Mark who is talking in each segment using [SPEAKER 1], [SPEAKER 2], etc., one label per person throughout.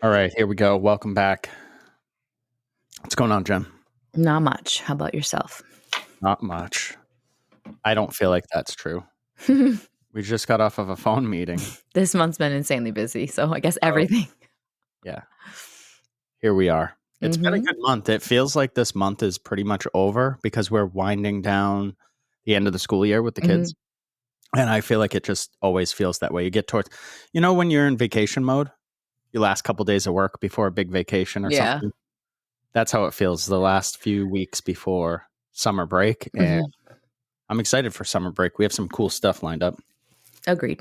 [SPEAKER 1] All right, here we go. Welcome back. What's going on, Jen?
[SPEAKER 2] Not much. How about yourself?
[SPEAKER 1] Not much. I don't feel like that's true. We just got off of a phone meeting.
[SPEAKER 2] This month's been insanely busy, so I guess everything.
[SPEAKER 1] Yeah. Here we are. It's been a good month. It feels like this month is pretty much over because we're winding down the end of the school year with the kids. And I feel like it just always feels that way. You get towards, when you're in vacation mode, your last couple days of work before a big vacation or something. That's how it feels the last few weeks before summer break. And I'm excited for summer break. We have some cool stuff lined up.
[SPEAKER 2] Agreed.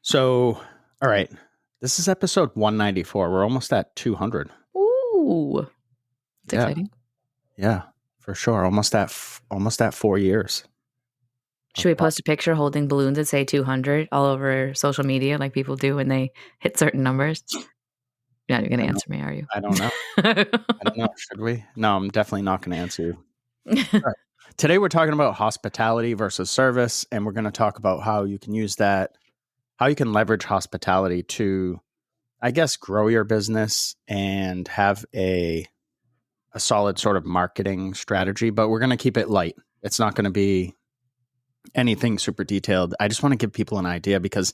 [SPEAKER 1] So, all right. This is episode 194. We're almost at 200.
[SPEAKER 2] Ooh. It's exciting.
[SPEAKER 1] Yeah, for sure. Almost at 4 years.
[SPEAKER 2] Should we post a picture holding balloons that say 200 all over social media like people do when they hit certain numbers? You're not going to answer me, are you?
[SPEAKER 1] I don't know. I don't know. Should we? No, I'm definitely not going to answer you. All right. Today, we're talking about hospitality versus service, and we're going to talk about how you can use that, how you can leverage hospitality to, I guess, grow your business and have a solid sort of marketing strategy, but we're going to keep it light. It's not going to be anything super detailed. I just want to give people an idea because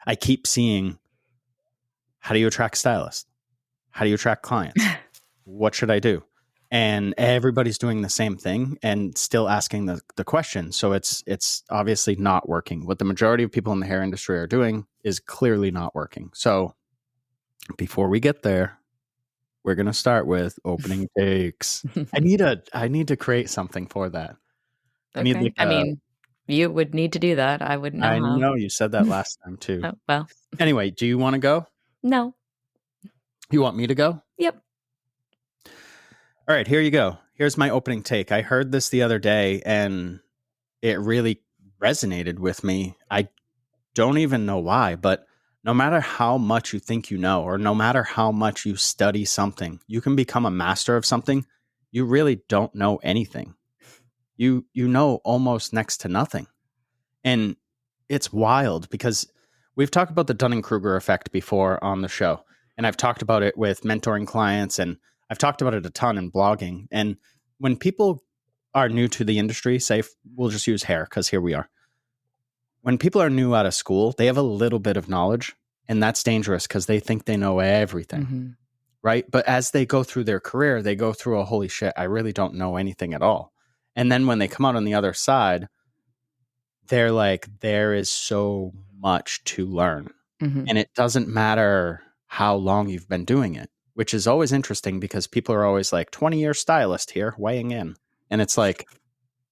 [SPEAKER 1] I keep seeing, how do you attract stylists? How do you attract clients? What should I do? And everybody's doing the same thing and still asking the question. So it's obviously not working. What the majority of people in the hair industry are doing is clearly not working. So before we get there, we're going to start with opening takes. I need to create something for that.
[SPEAKER 2] Okay. I mean, you would need to do that. I wouldn't know.
[SPEAKER 1] I know you said that last time too.
[SPEAKER 2] Oh, well.
[SPEAKER 1] Anyway, do you want to go?
[SPEAKER 2] No.
[SPEAKER 1] You want me to go?
[SPEAKER 2] Yep.
[SPEAKER 1] All right, here you go. Here's my opening take. I heard this the other day and it really resonated with me. I don't even know why, but no matter how much you think you know, or no matter how much you study something, you can become a master of something. You really don't know anything. You know almost next to nothing. And it's wild because we've talked about the Dunning-Kruger effect before on the show. And I've talked about it with mentoring clients, and I've talked about it a ton in blogging. And when people are new to the industry, say, we'll just use hair because here we are. When people are new out of school, they have a little bit of knowledge, and that's dangerous because they think they know everything, right? But as they go through their career, they go through a holy shit, I really don't know anything at all. And then when they come out on the other side, they're like, there is so much to learn. And it doesn't matter how long you've been doing it, which is always interesting because people are always like 20-year stylist here weighing in. And it's like,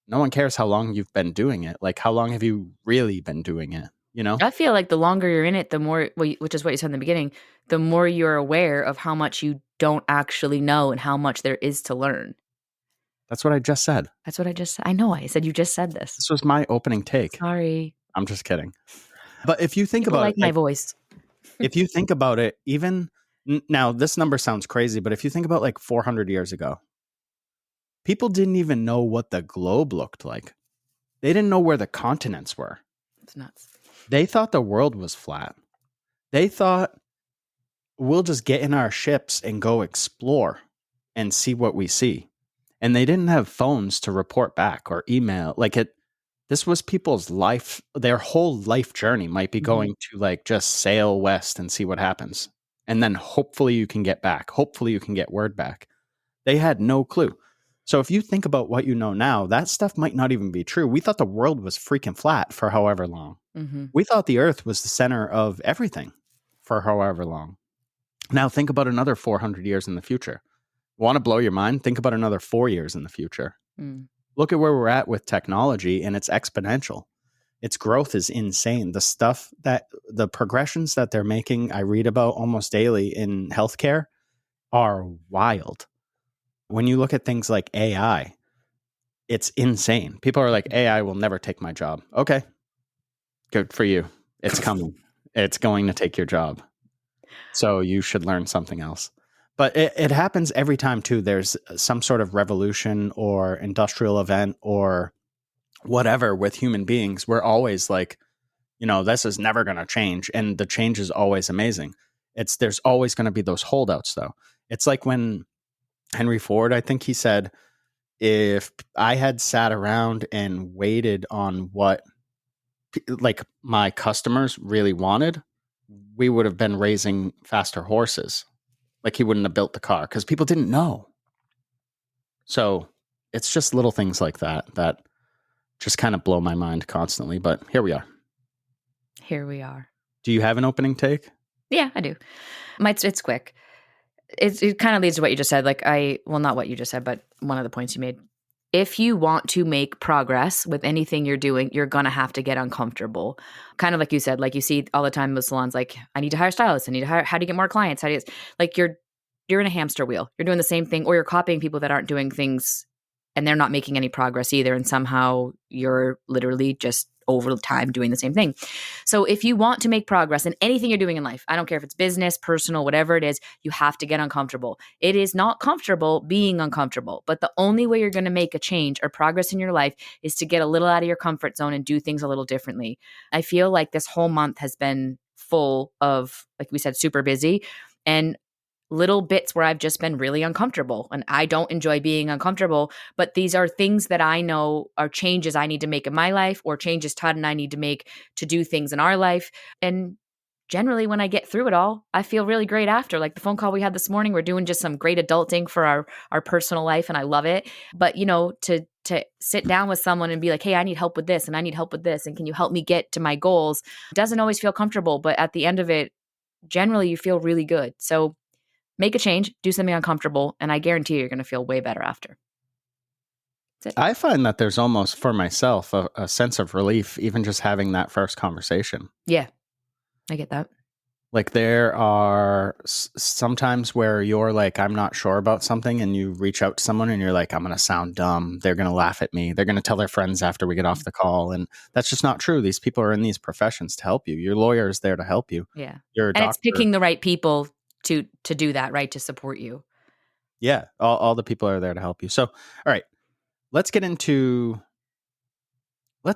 [SPEAKER 1] no one cares how long you've been doing it. Like, how long have you really been doing it?
[SPEAKER 2] I feel like the longer you're in it, the more, which is what you said in the beginning, the more you're aware of how much you don't actually know and how much there is to learn.
[SPEAKER 1] That's what I just said.
[SPEAKER 2] That's what I just said. I know. I said you just said this.
[SPEAKER 1] This was my opening take.
[SPEAKER 2] Sorry.
[SPEAKER 1] I'm just kidding. But if you think
[SPEAKER 2] People
[SPEAKER 1] about
[SPEAKER 2] like
[SPEAKER 1] it,
[SPEAKER 2] my voice.
[SPEAKER 1] If you think about it, even now, this number sounds crazy, but if you think about like 400 years ago, people didn't even know what the globe looked like. They didn't know where the continents were.
[SPEAKER 2] It's nuts.
[SPEAKER 1] They thought the world was flat. They thought we'll just get in our ships and go explore and see what we see. And they didn't have phones to report back or email. This was people's life. Their whole life journey might be going to like just sail west and see what happens. And then hopefully you can get back. Hopefully you can get word back. They had no clue. So if you think about what you know now, that stuff might not even be true. We thought the world was freaking flat for however long. We thought the earth was the center of everything for however long. Now think about another 400 years in the future. Want to blow your mind? Think about another 4 years in the future. Look at where we're at with technology, and it's exponential. Its growth is insane. The progressions that they're making, I read about almost daily in healthcare, are wild. When you look at things like AI, it's insane. People are like, AI will never take my job. Okay, good for you. It's coming. It's going to take your job. So you should learn something else. But it happens every time, too. There's some sort of revolution or industrial event or whatever with human beings. We're always like, this is never going to change. And the change is always amazing. There's always going to be those holdouts though. It's like when Henry Ford, I think he said, if I had sat around and waited on what like my customers really wanted, we would have been raising faster horses. Like he wouldn't have built the car because people didn't know. So it's just little things like that just kind of blow my mind constantly. But here we are.
[SPEAKER 2] Here we are.
[SPEAKER 1] Do you have an opening take?
[SPEAKER 2] Yeah, I do. It's quick. It kind of leads to what you just said. Not what you just said, but one of the points you made. If you want to make progress with anything you're doing, you're going to have to get uncomfortable. Kind of like you said, like you see all the time with salons, like I need to hire stylists. I need to hire, how do you get more clients? How do you, like you're in a hamster wheel. You're doing the same thing, or you're copying people that aren't doing things and they're not making any progress either. And somehow you're literally just over time doing the same thing. So if you want to make progress in anything you're doing in life, I don't care if it's business, personal, whatever it is, you have to get uncomfortable. It is not comfortable being uncomfortable, but the only way you're going to make a change or progress in your life is to get a little out of your comfort zone and do things a little differently. I feel like this whole month has been full of, like we said, super busy and little bits where I've just been really uncomfortable, and I don't enjoy being uncomfortable, but these are things that I know are changes I need to make in my life or changes Todd and I need to make to do things in our life. And generally when I get through it all, I feel really great after. Like the phone call we had this morning, we're doing just some great adulting for our personal life and I love it. But to sit down with someone and be like, hey, I need help with this and I need help with this and can you help me get to my goals, doesn't always feel comfortable, but at the end of it, generally you feel really good. So make a change, do something uncomfortable, and I guarantee you're going to feel way better after. That's it.
[SPEAKER 1] I find that there's almost, for myself, a sense of relief, even just having that first conversation.
[SPEAKER 2] Yeah, I get that.
[SPEAKER 1] Like there are sometimes where you're like, I'm not sure about something, and you reach out to someone and you're like, I'm going to sound dumb. They're going to laugh at me. They're going to tell their friends after we get off the call. And that's just not true. These people are in these professions to help you. Your lawyer is there to help you.
[SPEAKER 2] Yeah.
[SPEAKER 1] Your
[SPEAKER 2] And
[SPEAKER 1] doctor,
[SPEAKER 2] it's picking the right people to do that, right? To support you.
[SPEAKER 1] Yeah. All the people are there to help you. So, all right, let's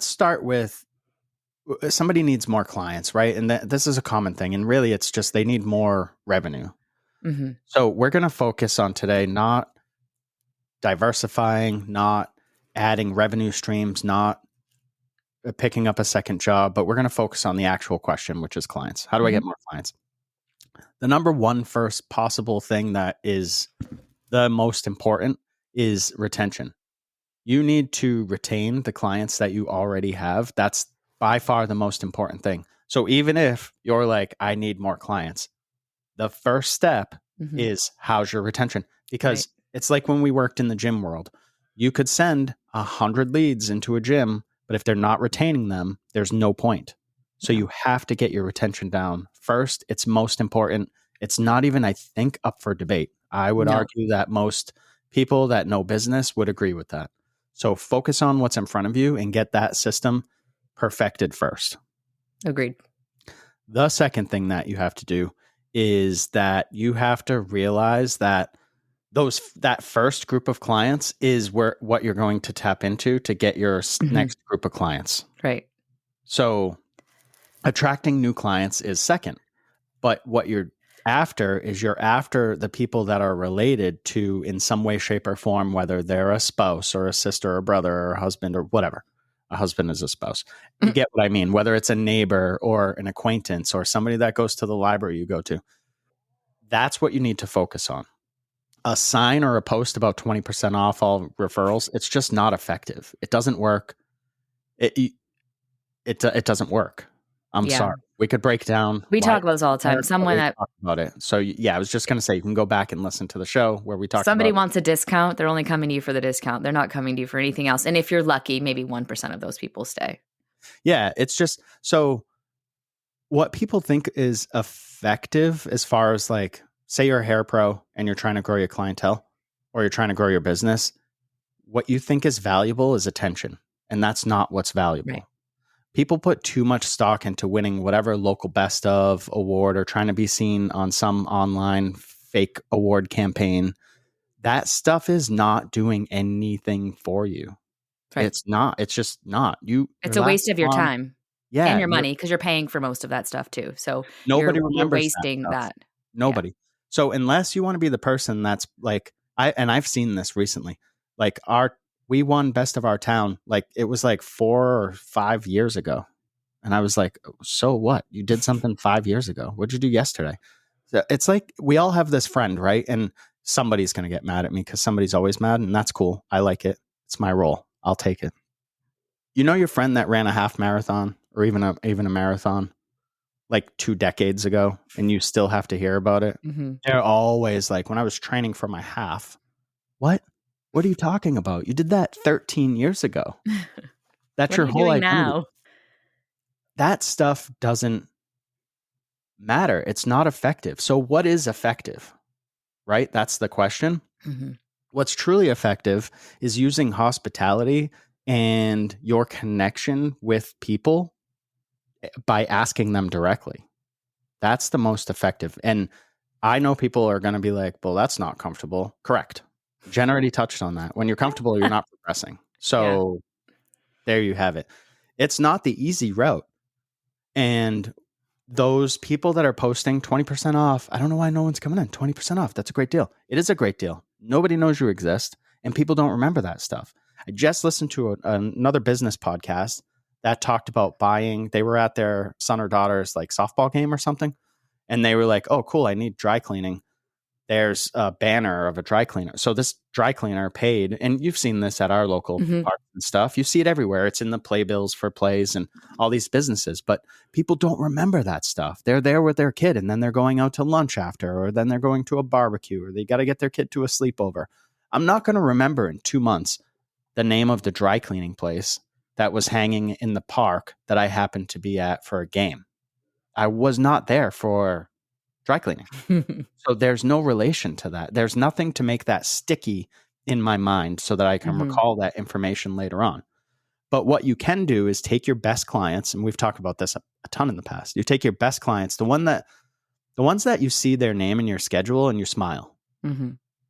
[SPEAKER 1] start with somebody needs more clients, right? And this is a common thing. And really, it's just they need more revenue.
[SPEAKER 2] Mm-hmm.
[SPEAKER 1] So we're going to focus on today, not diversifying, not adding revenue streams, not picking up a second job, but we're going to focus on the actual question, which is clients. How do I get more clients? The number one first possible thing that is the most important is retention. You need to retain the clients that you already have. That's by far the most important thing. So even if you're like, I need more clients, the first step is how's your retention? Because it's like when we worked in the gym world, you could send 100 leads into a gym, but if they're not retaining them, there's no point. So you have to get your retention down first. It's most important. It's not even, I think, up for debate. I would argue that most people that know business would agree with that. So focus on what's in front of you and get that system perfected first.
[SPEAKER 2] Agreed.
[SPEAKER 1] The second thing that you have to do is that you have to realize that that first group of clients is what you're going to tap into to get your next group of clients.
[SPEAKER 2] Right.
[SPEAKER 1] So attracting new clients is second, but what you're after the people that are related to in some way, shape, or form, whether they're a spouse or a sister or brother or a husband or whatever. A husband is a spouse. You get what I mean? Whether it's a neighbor or an acquaintance or somebody that goes to the library you go to. That's what you need to focus on. A sign or a post about 20% off all referrals, it's just not effective. It doesn't work. It doesn't work. I'm sorry. We could break down.
[SPEAKER 2] We talk about this all the time. Someone that
[SPEAKER 1] talked about it. So yeah, I was just going to say, you can go back and listen to the show where we talked about
[SPEAKER 2] somebody wants a discount. They're only coming to you for the discount. They're not coming to you for anything else. And if you're lucky, maybe 1% of those people stay.
[SPEAKER 1] Yeah. It's just, so what people think is effective as far as like, say you're a hair pro and you're trying to grow your clientele or you're trying to grow your business, what you think is valuable is attention. And that's not what's valuable.
[SPEAKER 2] Right.
[SPEAKER 1] People put too much stock into winning whatever local best of award or trying to be seen on some online fake award campaign. That stuff is not doing anything for you. Right. It's not. It's just not.
[SPEAKER 2] It's a waste of your time.
[SPEAKER 1] Yeah,
[SPEAKER 2] and your money because you're paying for most of that stuff too. So
[SPEAKER 1] nobody
[SPEAKER 2] you're
[SPEAKER 1] remembers
[SPEAKER 2] wasting that.
[SPEAKER 1] Nobody. So unless you want to be the person that's like, I've seen this recently, like we won best of our town. Like it was like 4 or 5 years ago. And I was like, so what? You did something 5 years ago. What'd you do yesterday? So it's like we all have this friend, right? And somebody's going to get mad at me because somebody's always mad. And that's cool. I like it. It's my role. I'll take it. You know your friend that ran a half marathon or even a marathon like 2 decades ago, and you still have to hear about it?
[SPEAKER 2] Mm-hmm.
[SPEAKER 1] They're always like, when I was training for my half, what? What are you talking about? You did that 13 years ago. That's
[SPEAKER 2] What
[SPEAKER 1] your
[SPEAKER 2] are you
[SPEAKER 1] whole
[SPEAKER 2] doing
[SPEAKER 1] identity.
[SPEAKER 2] now?
[SPEAKER 1] That stuff doesn't matter. It's not effective. So what is effective? Right? That's the question.
[SPEAKER 2] Mm-hmm.
[SPEAKER 1] What's truly effective is using hospitality and your connection with people by asking them directly. That's the most effective. And I know people are going to be like, well, that's not comfortable. Correct. Jen already touched on that. When you're comfortable, you're not progressing. So there you have it. It's not the easy route. And those people that are posting 20% off, I don't know why no one's coming in. 20% off. That's a great deal. It is a great deal. Nobody knows you exist, and people don't remember that stuff. I just listened to another business podcast that talked about buying. They were at their son or daughter's like softball game or something, and they were like, oh, cool, I need dry cleaning. There's a banner of a dry cleaner. So this dry cleaner paid, and you've seen this at our local parks and stuff. You see it everywhere. It's in the playbills for plays and all these businesses, but people don't remember that stuff. They're there with their kid, and then they're going out to lunch after, or then they're going to a barbecue, or they got to get their kid to a sleepover. I'm not going to remember in 2 months the name of the dry cleaning place that was hanging in the park that I happened to be at for a game. I was not there for dry cleaning. So there's no relation to that. There's nothing to make that sticky in my mind so that I can recall that information later on. But what you can do is take your best clients, and we've talked about this a ton in the past. You take your best clients, the ones that you see their name in your schedule and you smile.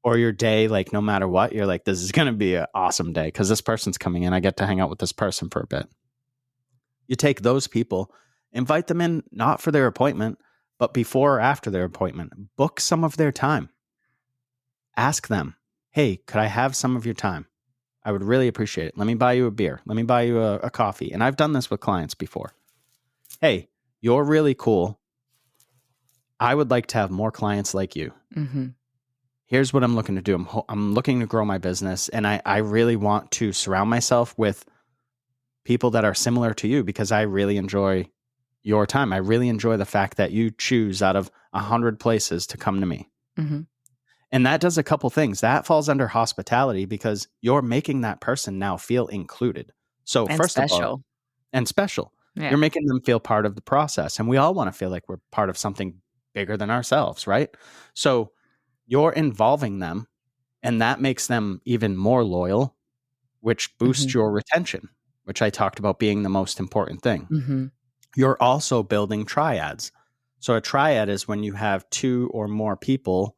[SPEAKER 1] Or your day, like no matter what, you're like, this is going to be an awesome day because this person's coming in. I get to hang out with this person for a bit. You take those people, invite them in, not for their appointment, but before or after their appointment. Book some of their time. Ask them, hey, could I have some of your time? I would really appreciate it. Let me buy you a beer. Let me buy you a coffee. And I've done this with clients before. Hey, you're really cool. I would like to have more clients like you. Here's what I'm looking to do. I'm looking to grow my business, and I really want to surround myself with people that are similar to you because I really enjoy your time. I really enjoy the fact that you choose out of 100 places to come to me. And that does a couple things. That falls under hospitality because you're making that person now feel included. So
[SPEAKER 2] And
[SPEAKER 1] first
[SPEAKER 2] special.
[SPEAKER 1] of all, and special.
[SPEAKER 2] Yeah.
[SPEAKER 1] You're making them feel part of the process. And we all want to feel like we're part of something bigger than ourselves, right? So you're involving them, and that makes them even more loyal, which boosts your retention, which I talked about being the most important thing. You're also building triads. So a triad is when you have two or more people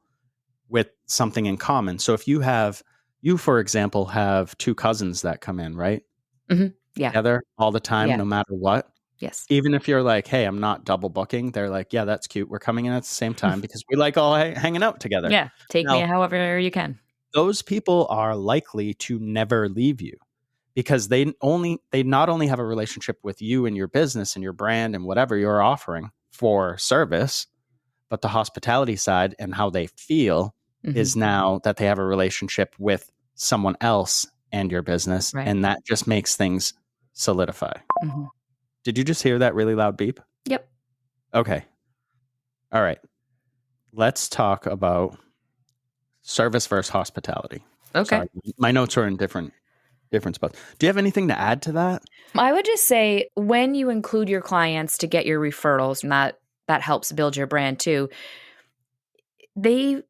[SPEAKER 1] with something in common. So if you, for example, have two cousins that come in, right?
[SPEAKER 2] Yeah.
[SPEAKER 1] Together all the time,
[SPEAKER 2] Yeah.
[SPEAKER 1] no matter what.
[SPEAKER 2] Yes.
[SPEAKER 1] Even if you're like, hey, I'm not double booking, they're like, yeah, that's cute. We're coming in at the same time because we like all hanging out together.
[SPEAKER 2] Yeah. Take
[SPEAKER 1] Now,
[SPEAKER 2] me however you can.
[SPEAKER 1] those people are likely to never leave you because they not only have a relationship with you and your business and your brand and whatever you're offering for service, but the hospitality side and how they feel is now that they have a relationship with someone else and your business.
[SPEAKER 2] Right.
[SPEAKER 1] And that just makes things solidify. Did you just hear that really loud beep?
[SPEAKER 2] Yep.
[SPEAKER 1] Okay. All right. Let's talk about service versus hospitality.
[SPEAKER 2] Okay.
[SPEAKER 1] Sorry, my notes are in different spots. Do you have anything to add to that?
[SPEAKER 2] I would just say when you include your clients to get your referrals, and that helps build your brand too, they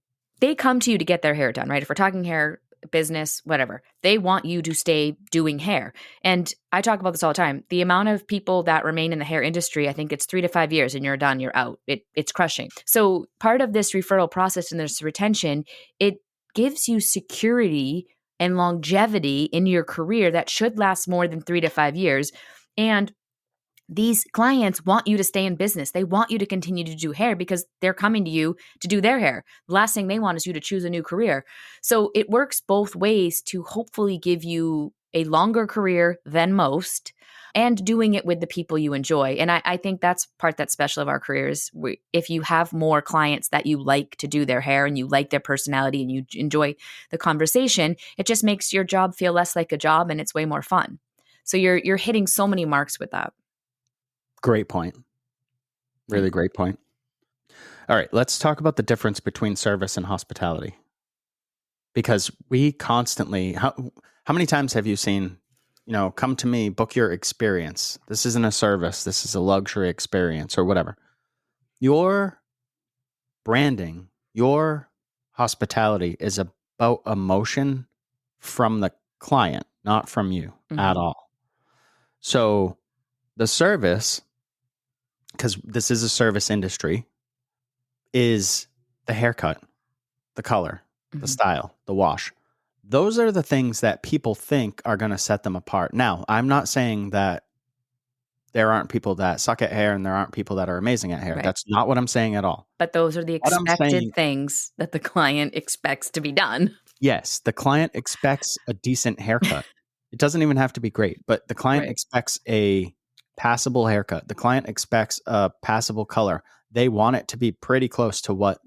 [SPEAKER 2] come to you to get their hair done, right? If we're talking hair, business, whatever, they want you to stay doing hair. And I talk about this all the time. The amount of people that remain in the hair industry, I think it's 3 to 5 years and you're done, you're out. It's crushing. So part of this referral process and this retention, it gives you security and longevity in your career that should last more than 3 to 5 years. And these clients want you to stay in business. They want you to continue to do hair because they're coming to you to do their hair. The last thing they want is you to choose a new career. So it works both ways to hopefully give you a longer career than most and doing it with the people you enjoy. And I think that's part that's special of our careers. If you have more clients that you like to do their hair and you like their personality and you enjoy the conversation, it just makes your job feel less like a job and it's way more fun. So you're hitting so many marks with that.
[SPEAKER 1] Great point. Really great point. All right, let's talk about the difference between service and hospitality. Because we constantly, how many times have you seen, come to me, book your experience. This isn't a service. This is a luxury experience or whatever. Your branding, your hospitality is about emotion from the client, not from you at all. So the service, because this is a service industry, is the haircut, the color, the style, the wash. Those are the things that people think are going to set them apart. Now, I'm not saying that there aren't people that suck at hair and there aren't people that are amazing at hair.
[SPEAKER 2] Right.
[SPEAKER 1] That's not what I'm saying at all.
[SPEAKER 2] But those are the expected things that the client expects to be done.
[SPEAKER 1] Yes, the client expects a decent haircut. It doesn't even have to be great, but the client expects a passable haircut. The client expects a passable color. They want it to be pretty close to what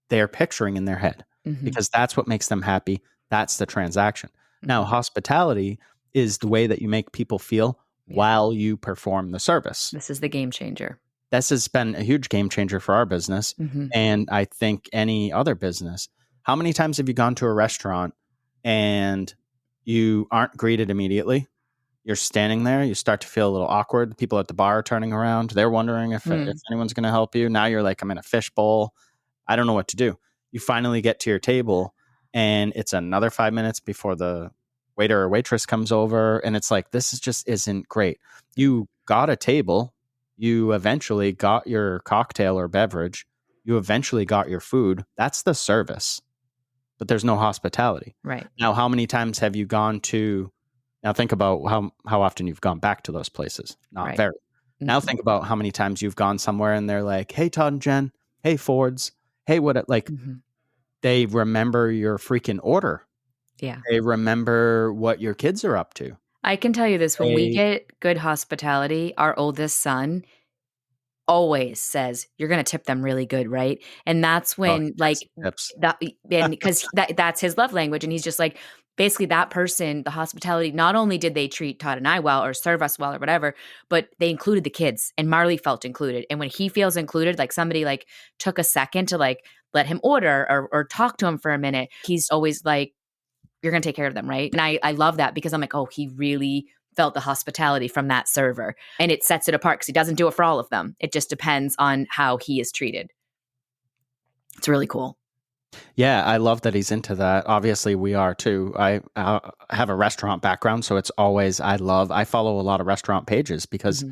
[SPEAKER 1] they're picturing in their head because that's what makes them happy. That's the transaction. Now, hospitality is the way that you make people feel while you perform the service.
[SPEAKER 2] This is the game changer.
[SPEAKER 1] This has been a huge game changer for our business. And I think any other business. How many times have you gone to a restaurant and you aren't greeted immediately? You're standing there. You start to feel a little awkward. The people at the bar are turning around. They're wondering if anyone's going to help you. Now you're like, I'm in a fishbowl. I don't know what to do. You finally get to your table and it's another 5 minutes before the waiter or waitress comes over. And it's like, this just isn't great. You got a table. You eventually got your cocktail or beverage. You eventually got your food. That's the service. But there's no hospitality.
[SPEAKER 2] Right.
[SPEAKER 1] Now, how many times have you gone to... Now think about how often you've gone back to those places. Not very. Now think about how many times you've gone somewhere and they're like, hey, Todd and Jen, hey, Fords, hey, what, like, they remember your freaking order.
[SPEAKER 2] Yeah.
[SPEAKER 1] They remember what your kids are up to.
[SPEAKER 2] I can tell you this, when we get good hospitality, our oldest son always says, you're going to tip them really good, right? And that's when that, and because that's his love language. And he's just like, basically that person, the hospitality, not only did they treat Todd and I well or serve us well or whatever, but they included the kids and Marley felt included. And when he feels included, like somebody like took a second to like let him order or talk to him for a minute, he's always like, you're going to take care of them, right? And I love that because I'm like, oh, he really felt the hospitality from that server. And it sets it apart because he doesn't do it for all of them. It just depends on how he is treated. It's really cool.
[SPEAKER 1] Yeah, I love that he's into that. Obviously, we are too. I have a restaurant background, so it's always, I follow a lot of restaurant pages because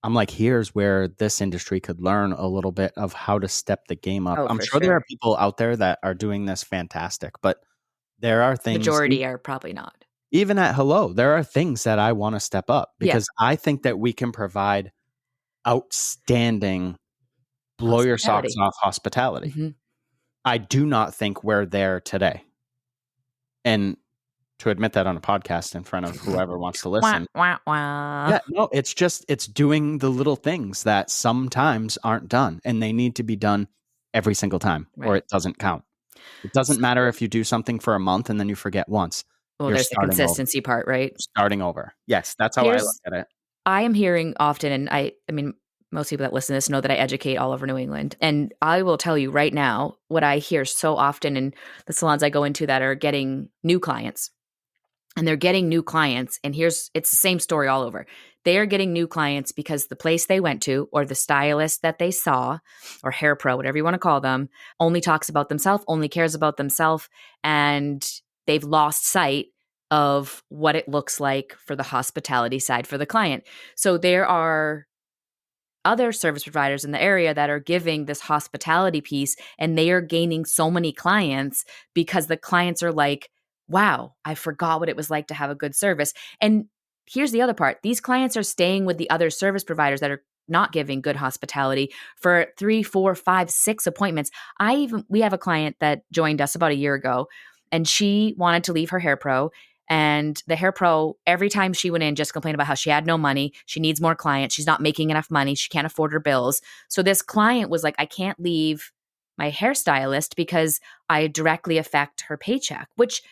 [SPEAKER 1] I'm like, here's where this industry could learn a little bit of how to step the game up. I'm sure there are people out there that are doing this fantastic, but there are things.
[SPEAKER 2] Majority are probably not.
[SPEAKER 1] Even at Hello, there are things that I want to step up because I think that we can provide outstanding, blow your socks off hospitality. I do not think we're there today. And to admit that on a podcast in front of whoever wants to listen. Yeah, no, it's doing the little things that sometimes aren't done and they need to be done every single time or it doesn't count. It doesn't matter if you do something for a month and then you forget once.
[SPEAKER 2] Well, there's the consistency part, right?
[SPEAKER 1] Starting over. Yes, that's how I look at it.
[SPEAKER 2] I am hearing often, and I mean, most people that listen to this know that I educate all over New England. And I will tell you right now, what I hear so often in the salons I go into that are getting new clients. And they're getting new clients. And it's the same story all over. They are getting new clients because the place they went to or the stylist that they saw or hair pro, whatever you want to call them, only talks about themselves, only cares about themselves. And they've lost sight of what it looks like for the hospitality side for the client. So there are other service providers in the area that are giving this hospitality piece and they are gaining so many clients because the clients are like, wow, I forgot what it was like to have a good service. And here's the other part. These clients are staying with the other service providers that are not giving good hospitality for 3, 4, 5, 6 appointments. We have a client that joined us about a year ago, and she wanted to leave her hair pro. And the hair pro, every time she went in, just complained about how she had no money. She needs more clients. She's not making enough money. She can't afford her bills. So this client was like, I can't leave my hairstylist because I directly affect her paycheck, which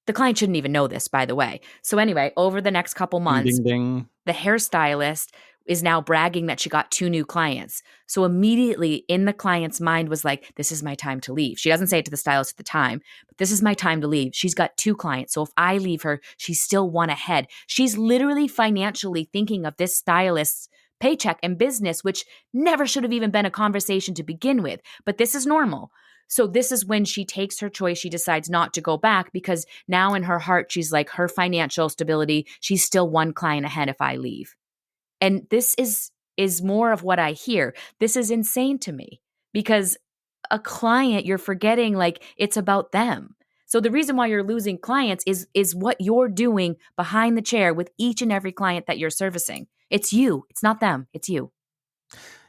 [SPEAKER 2] the client shouldn't even know this, by the way. So anyway, over the next couple
[SPEAKER 1] Ding,
[SPEAKER 2] months,
[SPEAKER 1] ding, ding.
[SPEAKER 2] the hairstylist is now bragging that she got 2 new clients. So immediately in the client's mind was like, this is my time to leave. She doesn't say it to the stylist at the time, but this is my time to leave. She's got 2 clients. So if I leave her, she's still one ahead. She's literally financially thinking of this stylist's paycheck and business, which never should have even been a conversation to begin with. But this is normal. So this is when she takes her choice. She decides not to go back because now in her heart, she's like, her financial stability, she's still 1 client ahead if I leave. And this is more of what I hear. This is insane to me because a client, you're forgetting like it's about them. So the reason why you're losing clients is what you're doing behind the chair with each and every client that you're servicing. It's you. It's not them. It's you.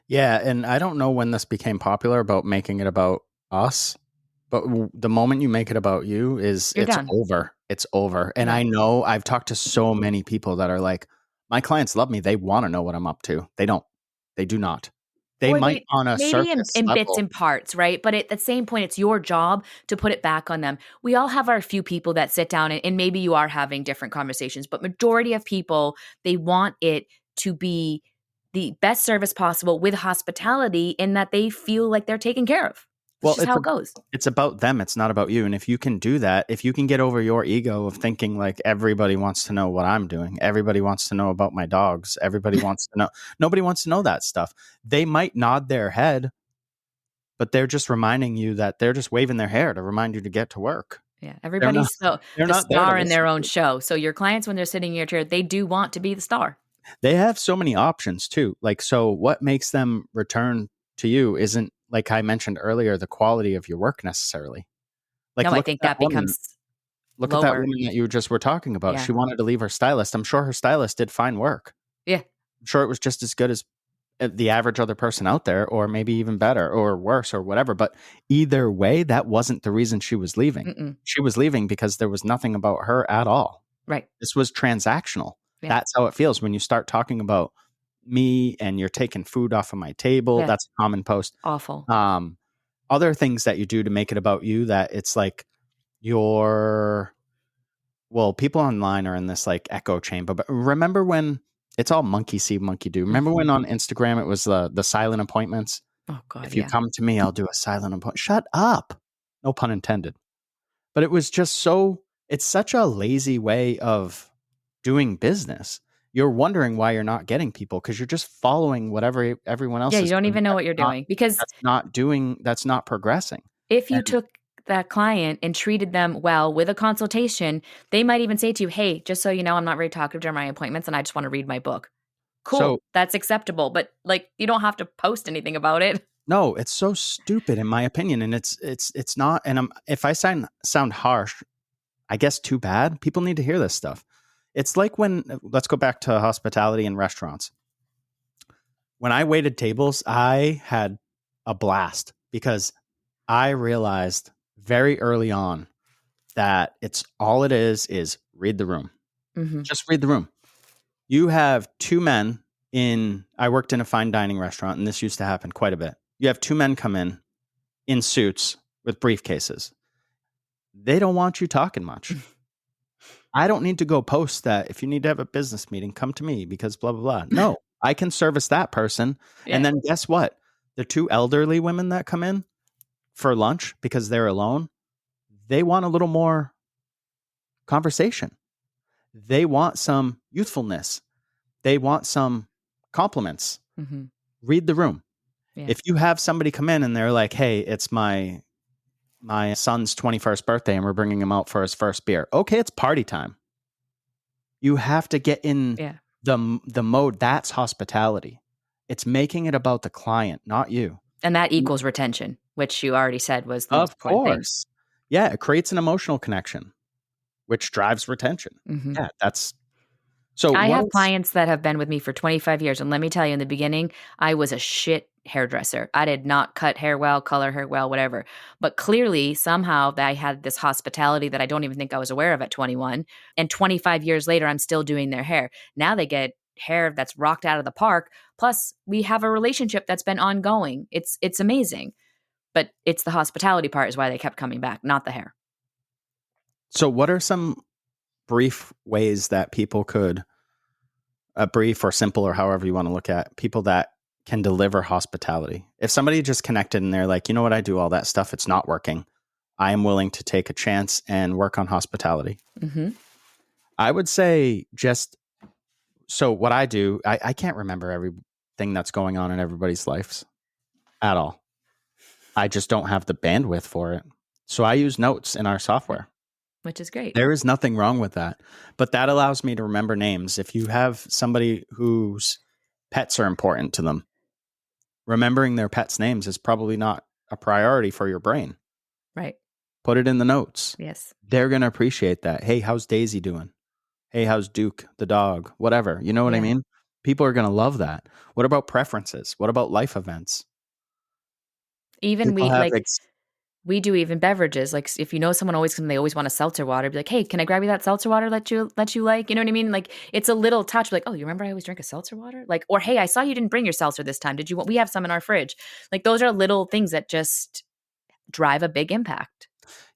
[SPEAKER 1] Yeah, and I don't know when this became popular about making it about us, but the moment you make it about you
[SPEAKER 2] You're
[SPEAKER 1] it's
[SPEAKER 2] done.
[SPEAKER 1] over. It's over. And
[SPEAKER 2] Yeah.
[SPEAKER 1] I know I've talked to so many people that are like, my clients love me. They want to know what I'm up to. They don't. They do not. They
[SPEAKER 2] Or
[SPEAKER 1] might
[SPEAKER 2] they
[SPEAKER 1] on a
[SPEAKER 2] maybe
[SPEAKER 1] surface
[SPEAKER 2] in bits
[SPEAKER 1] level.
[SPEAKER 2] and parts, right? But at the same point, it's your job to put it back on them. We all have our few people that sit down and maybe you are having different conversations, but majority of people, they want it to be the best service possible with hospitality in that they feel like they're taken care of. That's
[SPEAKER 1] Well,
[SPEAKER 2] just how it goes.
[SPEAKER 1] it's about them. It's not about you. And if you can do that, if you can get over your ego of thinking like everybody wants to know what I'm doing, everybody wants to know about my dogs, everybody wants to know, nobody wants to know that stuff. They might nod their head, but they're just reminding you that they're just waving their hair to remind you to get to work.
[SPEAKER 2] Yeah,
[SPEAKER 1] They're not,
[SPEAKER 2] everybody's
[SPEAKER 1] they're
[SPEAKER 2] the
[SPEAKER 1] not there to
[SPEAKER 2] star in
[SPEAKER 1] listen
[SPEAKER 2] their
[SPEAKER 1] to
[SPEAKER 2] own
[SPEAKER 1] you.
[SPEAKER 2] show. So your clients, when they're sitting in your chair, they do want to be the star.
[SPEAKER 1] They have so many options too. Like, so what makes them return to you isn't, like I mentioned earlier, the quality of your work necessarily. Like,
[SPEAKER 2] No, I think that becomes
[SPEAKER 1] look at that
[SPEAKER 2] lower.
[SPEAKER 1] woman that you just were talking about.
[SPEAKER 2] Yeah.
[SPEAKER 1] She wanted to leave her stylist. I'm sure her stylist did fine work.
[SPEAKER 2] Yeah.
[SPEAKER 1] I'm sure it was just as good as the average other person out there, or maybe even better or worse or whatever. But either way, that wasn't the reason she was leaving.
[SPEAKER 2] Mm-mm.
[SPEAKER 1] She was leaving because there was nothing about her at all.
[SPEAKER 2] Right.
[SPEAKER 1] This was transactional.
[SPEAKER 2] Yeah.
[SPEAKER 1] That's how it feels when you start talking about me and you're taking food off of my table.
[SPEAKER 2] Yeah.
[SPEAKER 1] That's a common post.
[SPEAKER 2] Awful.
[SPEAKER 1] Other things that you do to make it about you, that it's like your, well, people online are in this like echo chamber. But remember when it's all monkey see, monkey do? Remember when on Instagram it was the silent appointments?
[SPEAKER 2] Oh God.
[SPEAKER 1] If you
[SPEAKER 2] Yeah.
[SPEAKER 1] come to me, I'll do a silent appointment. Shut up. No pun intended. But it was just so, it's such a lazy way of doing business. You're wondering why you're not getting people because you're just following whatever everyone else
[SPEAKER 2] Yeah.
[SPEAKER 1] is
[SPEAKER 2] You don't
[SPEAKER 1] doing.
[SPEAKER 2] even know what you're doing because
[SPEAKER 1] That's not progressing.
[SPEAKER 2] if you
[SPEAKER 1] And
[SPEAKER 2] took that client and treated them well with a consultation, they might even say to you, hey, just so you know, I'm not very talkative during my appointments and I just want to read my book. Cool.
[SPEAKER 1] so,
[SPEAKER 2] That's acceptable. But like, you don't have to post anything about it.
[SPEAKER 1] no, it's so stupid in my opinion. And it's not, and if I sound harsh, I guess too bad. People need to hear this stuff. It's like when, let's go back to hospitality and restaurants. When I waited tables, I had a blast because I realized very early on that it's all it is read the room.
[SPEAKER 2] Mm-hmm.
[SPEAKER 1] Just read the room. You have 2 men I worked in a fine dining restaurant, and this used to happen quite a bit. You have 2 men come in suits with briefcases. They don't want you talking much. I don't need to go post that if you need to have a business meeting, come to me because blah, blah, blah. No, I can service that person.
[SPEAKER 2] Yeah.
[SPEAKER 1] And then guess what? The 2 elderly women that come in for lunch because they're alone, they want a little more conversation. They want some youthfulness. They want some compliments.
[SPEAKER 2] Mm-hmm.
[SPEAKER 1] Read the room.
[SPEAKER 2] Yeah.
[SPEAKER 1] If you have somebody come in and they're like, hey, it's my son's 21st birthday and we're bringing him out for his first beer. Okay, it's party time. You have to get in the mode. That's hospitality. It's making it about the client, not you.
[SPEAKER 2] And that equals retention, which you already said was the most
[SPEAKER 1] Of
[SPEAKER 2] important thing.
[SPEAKER 1] course. Yeah, it creates an emotional connection, which drives retention.
[SPEAKER 2] Mm-hmm.
[SPEAKER 1] Yeah, that's So
[SPEAKER 2] I
[SPEAKER 1] what
[SPEAKER 2] have
[SPEAKER 1] is
[SPEAKER 2] clients that have been with me for 25 years. And let me tell you, in the beginning, I was a shit hairdresser. I did not cut hair well, color hair well, whatever. But clearly, somehow, I had this hospitality that I don't even think I was aware of at 21. And 25 years later, I'm still doing their hair. Now they get hair that's rocked out of the park. Plus, we have a relationship that's been ongoing. It's amazing. But it's the hospitality part is why they kept coming back, not the hair.
[SPEAKER 1] so what are some brief ways that people could brief or simple or however you want to look at people that can deliver hospitality? If somebody just connected and they're like, you know what, I do all that stuff, it's not working. I am willing to take a chance and work on hospitality.
[SPEAKER 2] Mm-hmm.
[SPEAKER 1] I would say just so what I do, I can't remember everything that's going on in everybody's lives at all. I just don't have the bandwidth for it. So I use notes in our software.
[SPEAKER 2] Which is great.
[SPEAKER 1] There is nothing wrong with that. But that allows me to remember names. If you have somebody whose pets are important to them, remembering their pets' names is probably not a priority for your brain.
[SPEAKER 2] Right.
[SPEAKER 1] Put it in the notes.
[SPEAKER 2] Yes.
[SPEAKER 1] They're going to appreciate that. Hey, how's Daisy doing? Hey, how's Duke, the dog? Whatever. You know what I mean? People are going to love that. What about preferences? What about life events?
[SPEAKER 2] Even
[SPEAKER 1] People have
[SPEAKER 2] we do even beverages. Like if you know someone always they always want a seltzer water, be like, hey, can I grab you that seltzer water let you like? You know what I mean? Like it's a little touch like, oh, you remember I always drink a seltzer water? Like, or hey, I saw you didn't bring your seltzer this time. Did you want we have some in our fridge? Like those are little things that just drive a big impact.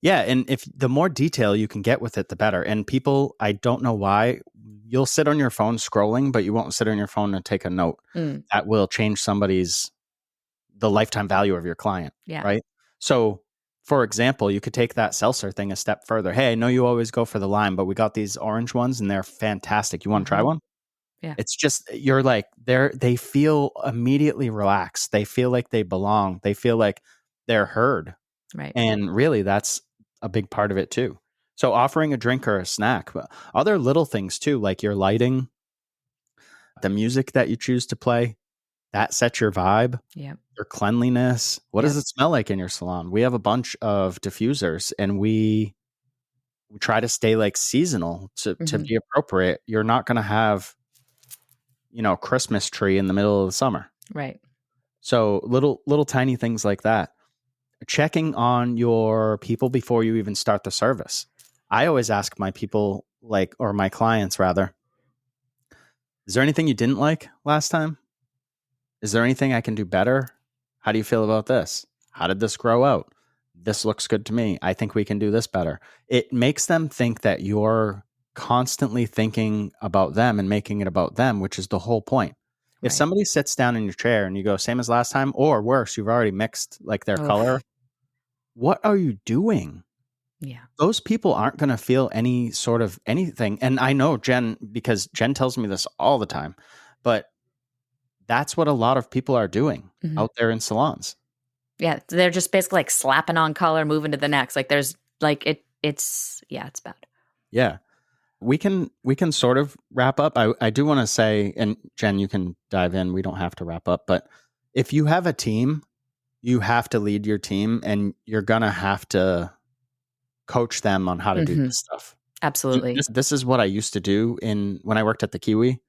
[SPEAKER 1] Yeah, and if the more detail you can get with it, the better. And people, I don't know why, you'll sit on your phone scrolling, but you won't sit on your phone and take a note. That will change the lifetime value of your client,
[SPEAKER 2] Yeah.
[SPEAKER 1] right? So, for example, you could take that seltzer thing a step further. Hey, I know you always go for the lime, but we got these orange ones and they're fantastic. You want to try one?
[SPEAKER 2] Yeah.
[SPEAKER 1] It's just, you're like, they feel immediately relaxed. They feel like they belong. They feel like they're heard.
[SPEAKER 2] Right.
[SPEAKER 1] And really, that's a big part of it too. So offering a drink or a snack, but other little things too, like your lighting, the music that you choose to play, that sets your vibe.
[SPEAKER 2] Yeah.
[SPEAKER 1] Your cleanliness. What does it smell like in your salon? We have a bunch of diffusers and we try to stay like seasonal to be appropriate. You're not going to have, Christmas tree in the middle of the summer.
[SPEAKER 2] Right.
[SPEAKER 1] So little tiny things like that. Checking on your people before you even start the service. I always ask my people or my clients rather, is there anything you didn't like last time? Is there anything I can do better? How do you feel about this? How did this grow out? This looks good to me. I think we can do this better. It makes them think that you're constantly thinking about them and making it about them, which is the whole point. If somebody sits down in your chair and you go, same as last time, or worse, you've already mixed like their color, what are you doing?
[SPEAKER 2] Yeah.
[SPEAKER 1] Those people aren't going to feel any sort of anything. And I know Jen, because Jen tells me this all the time, but that's what a lot of people are doing out there in salons.
[SPEAKER 2] Yeah. They're just basically like slapping on color, moving to the next. Like there's like it's bad.
[SPEAKER 1] Yeah. We can sort of wrap up. I do want to say, and Jen, you can dive in. We don't have to wrap up, but if you have a team, you have to lead your team and you're going to have to coach them on how to do this stuff.
[SPEAKER 2] Absolutely.
[SPEAKER 1] This is what I used to do when I worked at the Kiwi.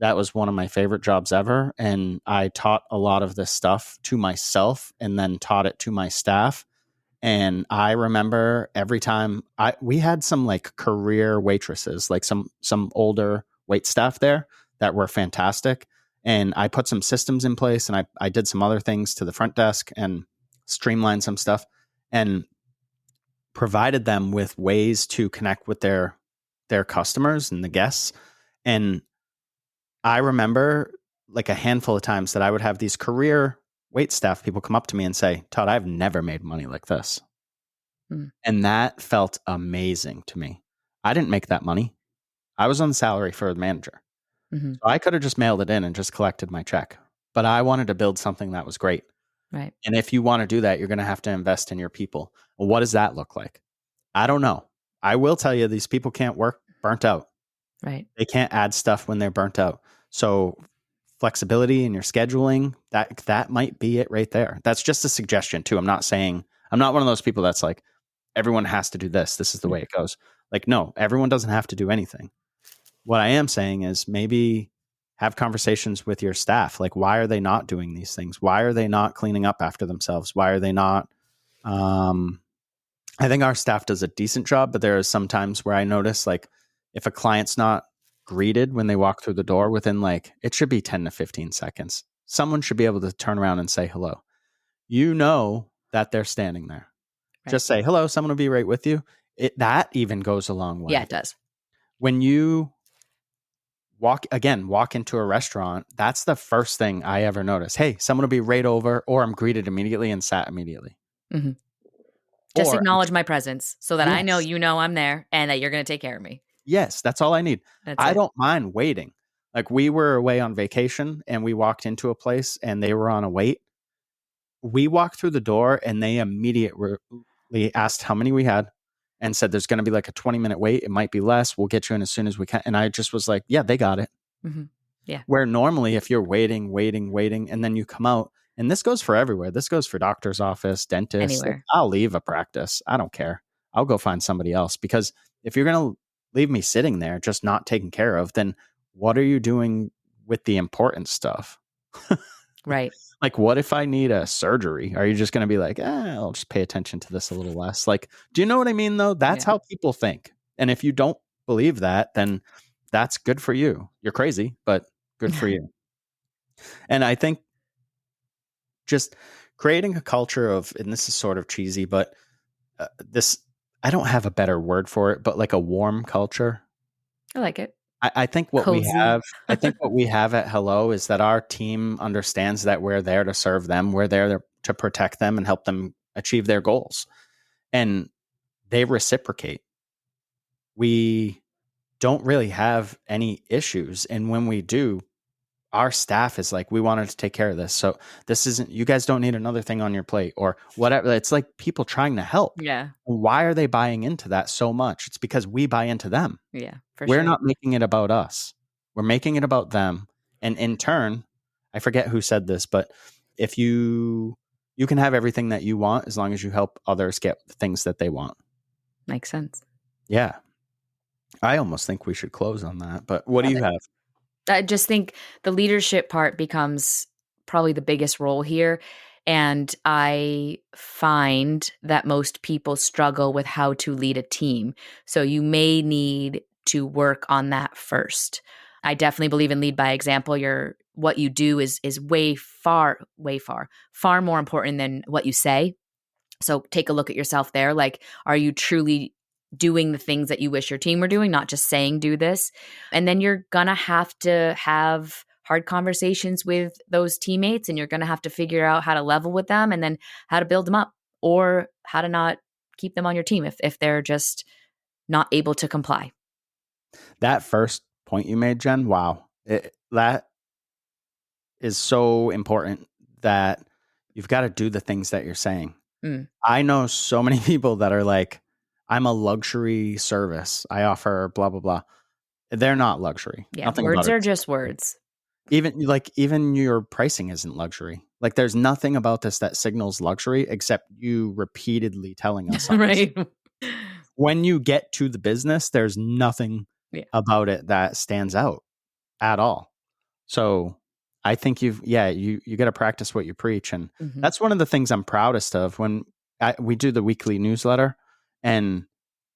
[SPEAKER 1] That was one of my favorite jobs ever. And I taught a lot of this stuff to myself and then taught it to my staff. And I remember every time we had some like career waitresses, like some older wait staff there that were fantastic. And I put some systems in place and I did some other things to the front desk and streamlined some stuff and provided them with ways to connect with their customers and the guests. And I remember like a handful of times that I would have these career wait staff people come up to me and say, Todd, I've never made money like this. And that felt amazing to me. I didn't make that money. I was on salary for the manager. So I could have just mailed it in and just collected my check. But I wanted to build something that was great.
[SPEAKER 2] Right.
[SPEAKER 1] And if you want to do that, you're going to have to invest in your people. Well, what does that look like? I don't know. I will tell you, these people can't work burnt out.
[SPEAKER 2] Right.
[SPEAKER 1] They can't add stuff when they're burnt out. So flexibility in your scheduling, that might be it right there. That's just a suggestion too. I'm not one of those people that's like, everyone has to do this. This is the way it goes. Like, no, everyone doesn't have to do anything. What I am saying is maybe have conversations with your staff. Like, why are they not doing these things? Why are they not cleaning up after themselves? Why are they not? I think our staff does a decent job, but there are some times where I notice, like, if a client's not greeted when they walk through the door within, like, it should be 10 to 15 seconds, someone should be able to turn around and say hello. You know that they're standing there.
[SPEAKER 2] Right.
[SPEAKER 1] Just say hello, someone will be right with you. That even goes a long way.
[SPEAKER 2] Yeah, it does.
[SPEAKER 1] When you walk into a restaurant, that's the first thing I ever notice. Hey, someone will be right over, or I'm greeted immediately and sat immediately.
[SPEAKER 2] Mm-hmm. Just
[SPEAKER 1] Or
[SPEAKER 2] acknowledge my presence so that I know
[SPEAKER 1] yes,
[SPEAKER 2] you know I'm there and that you're going to take care of me.
[SPEAKER 1] yes, that's all I need.
[SPEAKER 2] That's
[SPEAKER 1] I
[SPEAKER 2] it.
[SPEAKER 1] don't mind waiting. Like, we were away on vacation and we walked into a place and they were on a wait. We walked through the door and they immediately asked how many we had and said there's going to be like a 20-minute wait. It might be less. We'll get you in as soon as we can. And I just was like, yeah, they got it.
[SPEAKER 2] Mm-hmm. Yeah.
[SPEAKER 1] Where normally if you're waiting, and then you come out, and this goes for everywhere. This goes for doctor's office, dentist. Like,
[SPEAKER 2] Anywhere.
[SPEAKER 1] I'll leave a practice. I don't care. I'll go find somebody else, because if you're going to leave me sitting there just not taken care of, then what are you doing with the important stuff?
[SPEAKER 2] Right.
[SPEAKER 1] Like, what if I need a surgery? Are you just going to be like, I'll just pay attention to this a little less? Like, do you know what I mean, though? That's how people think. And if you don't believe that, then that's good for you. You're crazy, but good for you. And I think just creating a culture of, and this is sort of cheesy, but I don't have a better word for it, but like a warm culture.
[SPEAKER 2] I like it.
[SPEAKER 1] I think what
[SPEAKER 2] Cozy.
[SPEAKER 1] I think what we have at Hello is that our team understands that we're there to serve them. We're there to protect them and help them achieve their goals. And they reciprocate. We don't really have any issues. And when we do, our staff is like, we wanted to take care of this. So this isn't, you guys don't need another thing on your plate or whatever. It's like people trying to help.
[SPEAKER 2] Yeah.
[SPEAKER 1] Why are they buying into that so much? It's because we buy into them.
[SPEAKER 2] Yeah, for
[SPEAKER 1] We're
[SPEAKER 2] sure.
[SPEAKER 1] not making it about us. We're making it about them. And in turn, I forget who said this, but if you can have everything that you want as long as you help others get the things that they want.
[SPEAKER 2] Makes sense.
[SPEAKER 1] Yeah. I almost think we should close on that. But what do you have?
[SPEAKER 2] I just think the leadership part becomes probably the biggest role here. And I find that most people struggle with how to lead a team. So you may need to work on that first. I definitely believe in lead by example. What you do is far more important than what you say. So take a look at yourself there. Like, are you truly doing the things that you wish your team were doing, not just saying do this? And then you're going to have hard conversations with those teammates, and you're going to have to figure out how to level with them and then how to build them up, or how to not keep them on your team if they're just not able to comply.
[SPEAKER 1] That first point you made, Jen, wow. That is so important, that you've got to do the things that you're saying. I know so many people that are like, I'm a luxury service. I offer blah, blah, blah. They're not luxury.
[SPEAKER 2] Yeah.
[SPEAKER 1] Nothing
[SPEAKER 2] Words
[SPEAKER 1] about it.
[SPEAKER 2] are just words.
[SPEAKER 1] Even your pricing isn't luxury. Like, there's nothing about this that signals luxury except you repeatedly telling us
[SPEAKER 2] Right.
[SPEAKER 1] When you get to the business, there's nothing about it that stands out at all. So I think you got to practice what you preach. And that's one of the things I'm proudest of when we do the weekly newsletter, and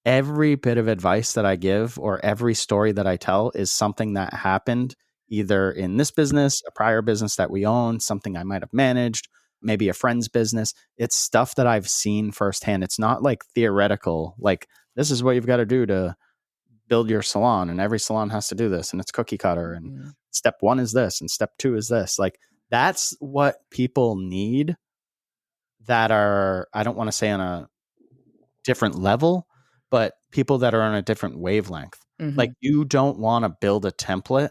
[SPEAKER 1] every bit of advice that I give or every story that I tell is something that happened either in this business, a prior business that we own, something I might have managed, maybe a friend's business. It's stuff that I've seen firsthand. It's not like theoretical, like this is what you've got to do to build your salon, and every salon has to do this, and it's cookie cutter, and step 1 is this and step 2 is this. Like, that's what people need, that are, I don't want to say on a different level, but people that are on a different wavelength. Like, you don't want to build a template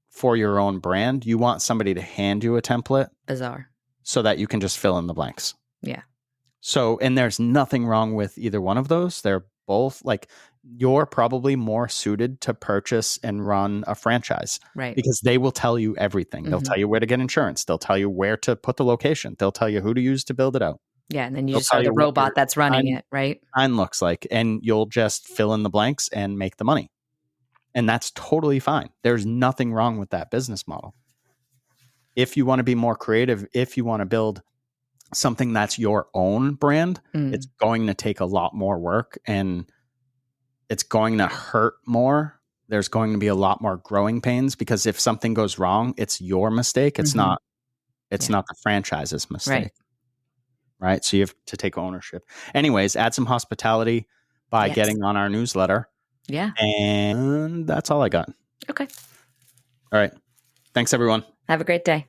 [SPEAKER 1] for your own brand. You want somebody to hand you a template.
[SPEAKER 2] Bizarre.
[SPEAKER 1] So that you can just fill in the blanks.
[SPEAKER 2] Yeah.
[SPEAKER 1] So, and there's nothing wrong with either one of those. They're both, like, you're probably more suited to purchase and run a franchise,
[SPEAKER 2] right?
[SPEAKER 1] Because they will tell you everything. They'll tell you where to get insurance. They'll tell you where to put the location. They'll tell you who to use to build it out.
[SPEAKER 2] Yeah. And then you just are the robot that's running it, right?
[SPEAKER 1] Mine looks like, and you'll just fill in the blanks and make the money. And that's totally fine. There's nothing wrong with that business model. If you want to be more creative, if you want to build something that's your own brand, it's going to take a lot more work and it's going to hurt more. There's going to be a lot more growing pains because if something goes wrong, it's your mistake. It's not the franchise's mistake. Right. So you have to take ownership. Anyways, add some hospitality by getting on our newsletter.
[SPEAKER 2] Yeah.
[SPEAKER 1] And that's all I got.
[SPEAKER 2] Okay.
[SPEAKER 1] All right. Thanks, everyone.
[SPEAKER 2] Have a great day.